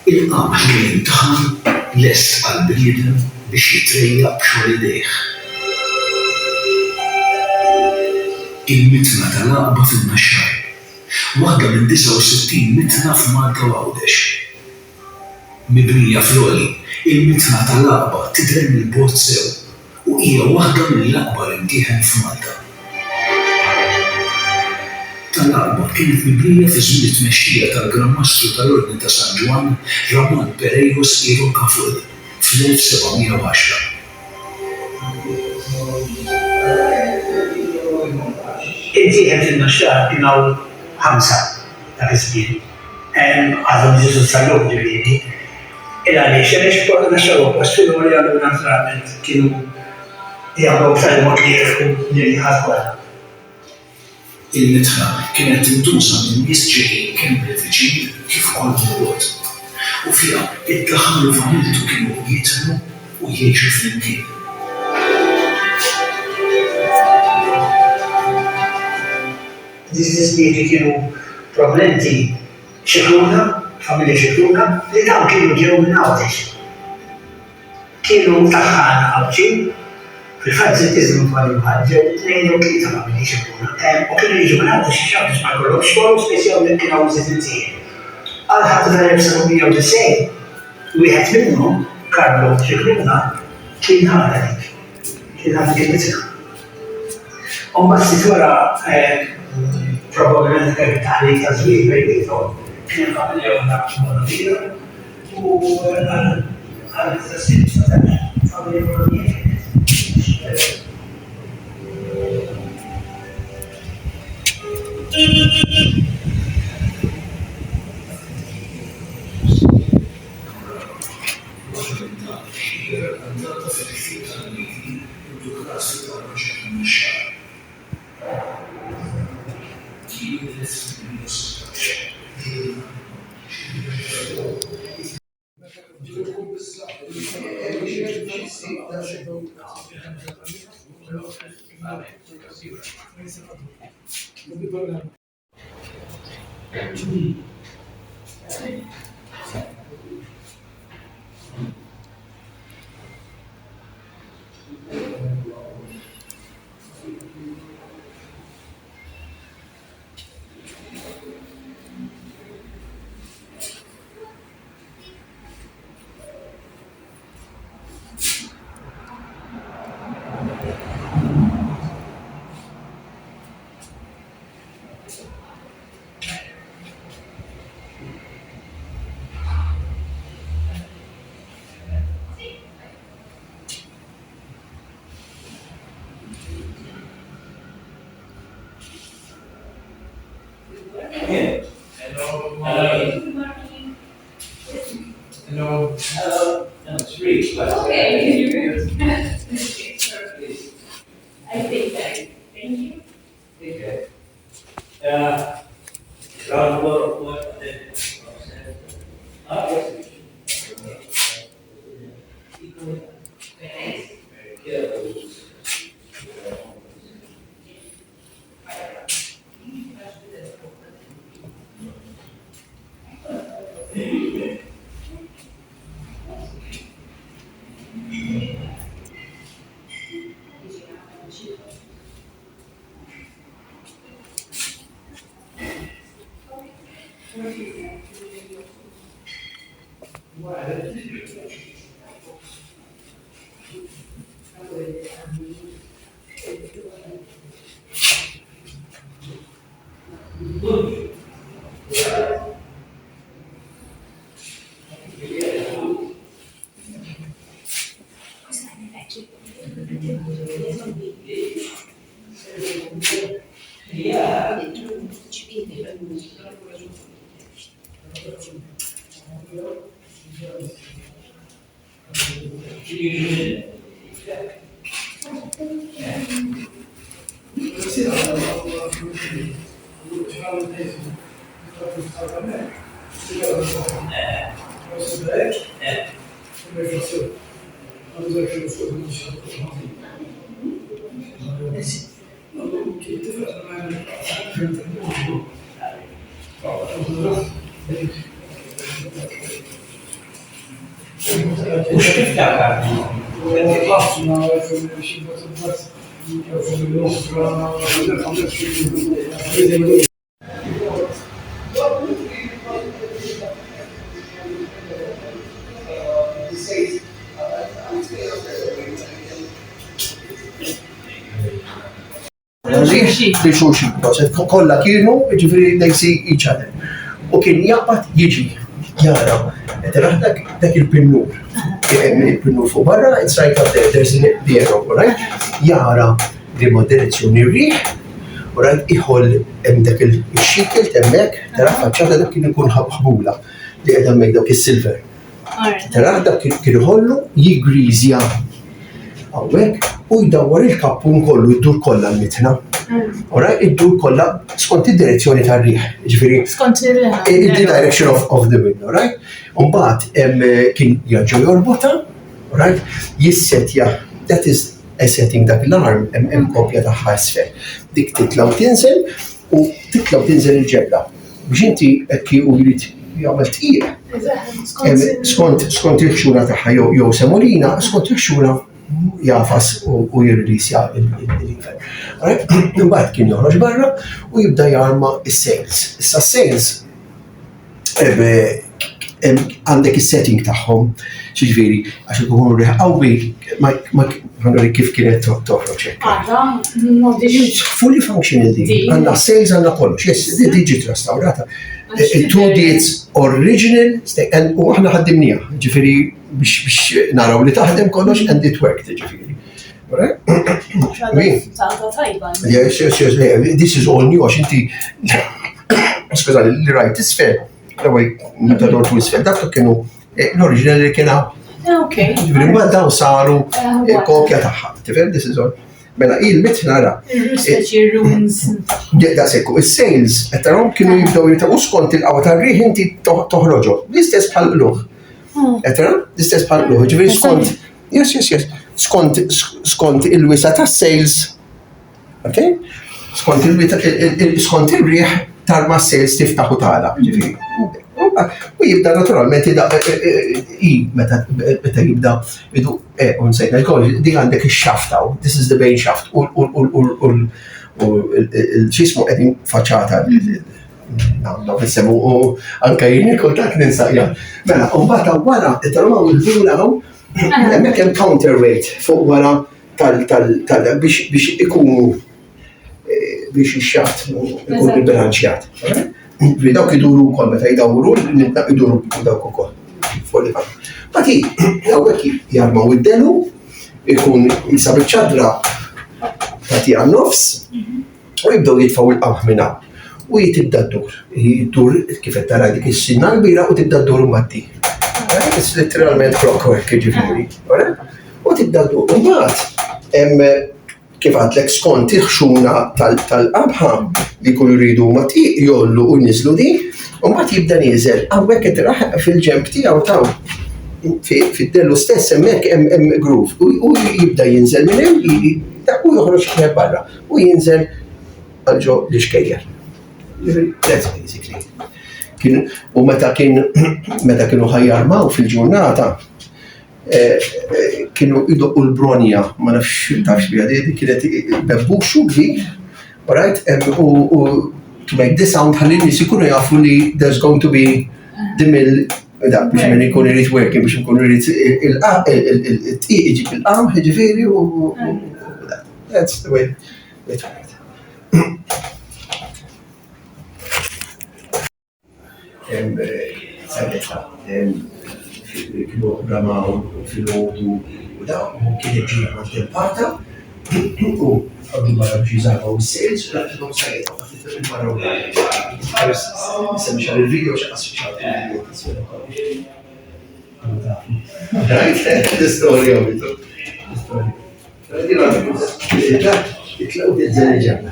Il-qamħ li jintħan lest għall-bniedem biex jitrejjaq b'xogħol idejh. Il-mitna tal-Aqba fin-Naxxar, waħda minn 69 mitna f'Malta u Għawdex. Mibnija fl-għoli, il-mitna tal-Aqba tidher mill-bogħod sew u hija waħda mill-akbar imtieħen f'Malta. Tal-Aqba kienet mibnija fi żmien it-tmexxija tal-Gran Mastru tal-Ordni ta' San Ġwan Ramon Perejos i Rocafull fl-1710. Imtieħen fin-Naxxar kienu ħamsa dak iż-żmien. Għadhom jiġu sal-lum ġifieri. Għaliex Naxxar huwa post fejn li għandu naturalment kienu jagħmlu b'tali mod li jifhmu li ħadd Il-mitħla kienet tintuża minn nies ġejjin kemm mill-viċin kif ukoll mill-bogħod. U fiha id-daħħal u familtu kienu jitlu u jgħixu flimkien. Disney kienu prominenti xikluna, familja xikluna, li dawn kienu ġew minn Għawdex. Kienu taħħana Għawdex, fil-Franzitizmu bħal ġew tnejn jew tlieta familji xikluna. U kienu jiġu minn Għawdex x'għawdex ma jkollhomx xogħol speċjalment kienu hawn żied imtieħen. Għal ħadd tal-1990 wieħed minnhom, Karlo Xikluna, kien ħadd dik. Kien ħadd il-mitna. U mbagħad ftit wara probabilment kien taħlik ta' żwieġ bejniethom, kien familja waħda monolita u għal-istess familja monolita. Hello. Hello. That's great. Okay. I think that. Thank you. Okay. Round what Yeah. Mux tiftakar. Li xulxin, kolla kienu, ġifiri they see each other. U kien jaqbad jiġi, jara, taraħ dak il-pinnur. Il-pinnur fuq barra, it's right up there, there's an arrow, right? Jara li ma direzzjoni rriħ, right? Iħol dak il-xikel temmek, taraħ faċċata dak kien ikun ħabula li għedha mek dak il-silver. Taraħ dak kien iħollu jigrizja. Għawek, u jdawwar il-kappun kollu, id-dur kollha l-mitna. Alright, id-dur kollha skont id-direzzjoni tar-riħ, ġifieri. Skont il-direction of the wind, alright? Mbagħad kien jerġgħu jorbota, alright? Jissetja, that is a setting dak l-arm hemm kopja tagħha isfel. Dik titlaw tinżel u titlaw tinżel il-ġebla. Biex inti hekk u jrid jagħmel tqil. Skont il-ħxuna tagħha jew semolina, skont il-ħxuna jafas u jirrisja il-liver. Mbagħad kien joħroġ barra u jibda jarma is-sales. Issa s-sales għandek is-setting tagħhom, xiġifieri għax ikunu riħ qawwi ma kif kienet toħroġ hekk. Fully functional di. Għandna sales għandna kollox, yes, di ġiet restaurata. Il-2D it's original u aħna ħaddimniha, ġifieri biex naraw li taħdem kollox and it worked, ġifieri. Yes, this is all new għax inti skużani li rajt isfel, meta dortu isfel, dak kienu l-original li kien hawn. Ġifieri mbagħad dawn saru kopja tagħha, tifhem this is all. Mela il-mit nara. rooms. Daqsekku, il-sales, għettarom kienu jibdaw jibdaw skont il-qawa tar-riħ inti toħroġu. L-istess bħal luħ. Għettarom? L-istess bħal luħ. Ġifieri skont, yes. Skont il-wisa tas-sales, ok? Skont il-riħ tarma s-sales tiftaħu tagħla, ġifieri. U jibda naturalment meta jibda jidu unsejna l-kolli, di għandek il-xaftaw, this is the main shaft, u l-ċismu għedin faċata għamlu fissemu u anka jini kultak ninsaqja. Mela, un-bata wara, it-tarma u l-vulaw, emmek jem counterweight fuq wara biex ikunu biex il-xaft ikun il-bilanċjat. Dawk iduru wkoll meta jdawru iduru dawk ukoll fuq il-bank. Bati, dawk jarmaw id-delu, ikun jisab iċ-ċadra tagħti għan-nofs u jibdew jitfgħu il-qamħ minn hawn. U tibda ddur. Jiddur kif qed tara dik is-sinna kbira u tibda ddur matti. It's literalment clockwork ġifieri. U tibda ddur. Imbagħad hemm kif għadlek skont il-ħxuna tal-qabħa li kullu jridu ma jollu u nizlu di, u mbagħad jibda nieżel. Hawnhekk qed iraħħaq fil-ġemp tiegħu taw fid-dellu stess hemmhekk hemm groove. U jibda jinżel minn hemm, u joħroġ kien barra u jinżel għal ġo l-iskejjer. That's basically. U meta kienu ħajjarmaw fil-ġurnata, kienu idoqqu l-bronja, ma nafx tafx biha di kienet bebbuxu kbir, alright, u to make this sound ħalli nies ikunu jafu li there's going to be dimil biex minn ikun irid working biex ikun irid il-tqiq iġib il-qam, ġifieri u that's the way it worked. Kienu ramaw fil-ħodu u da, u kien iġġina għal tempata, u għabdu barra biex jizarbaw il-sales, u għabdu sajta, u għabdu il-barra u għabdu. Semmi xar il-video, xaqas xar il-video. Right? L-istoria u bitu. L-istoria. Itlaw id-żenġana.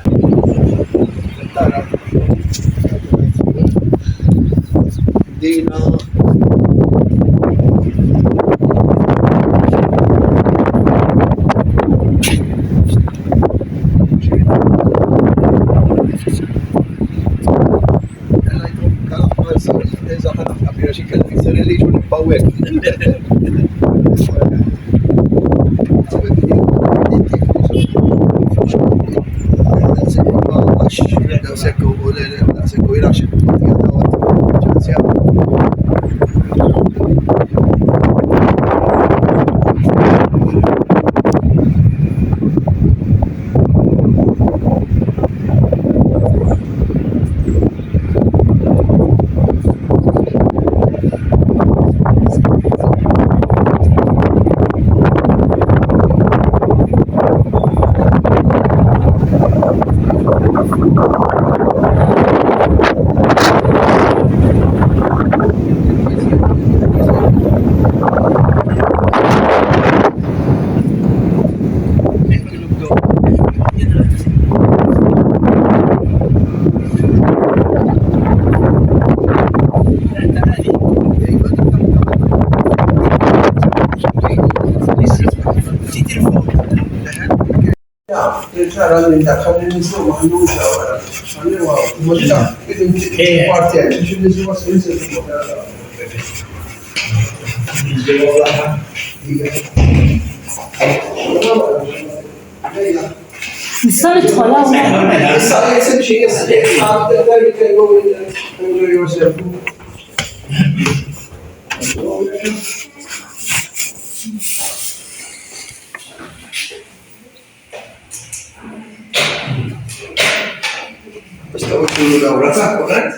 Sekku jilax ċansja. ċara minn dak, għalli nislu maħnuċa għara. Għalli għaw, maġda, id-in kwartier, biex nislu għaslu nislu. Nistgħu nidħol hawnhekk. Issa, jessib xie, there you can go and enjoy yourself. Stavo chiudendo da un attacco, eh?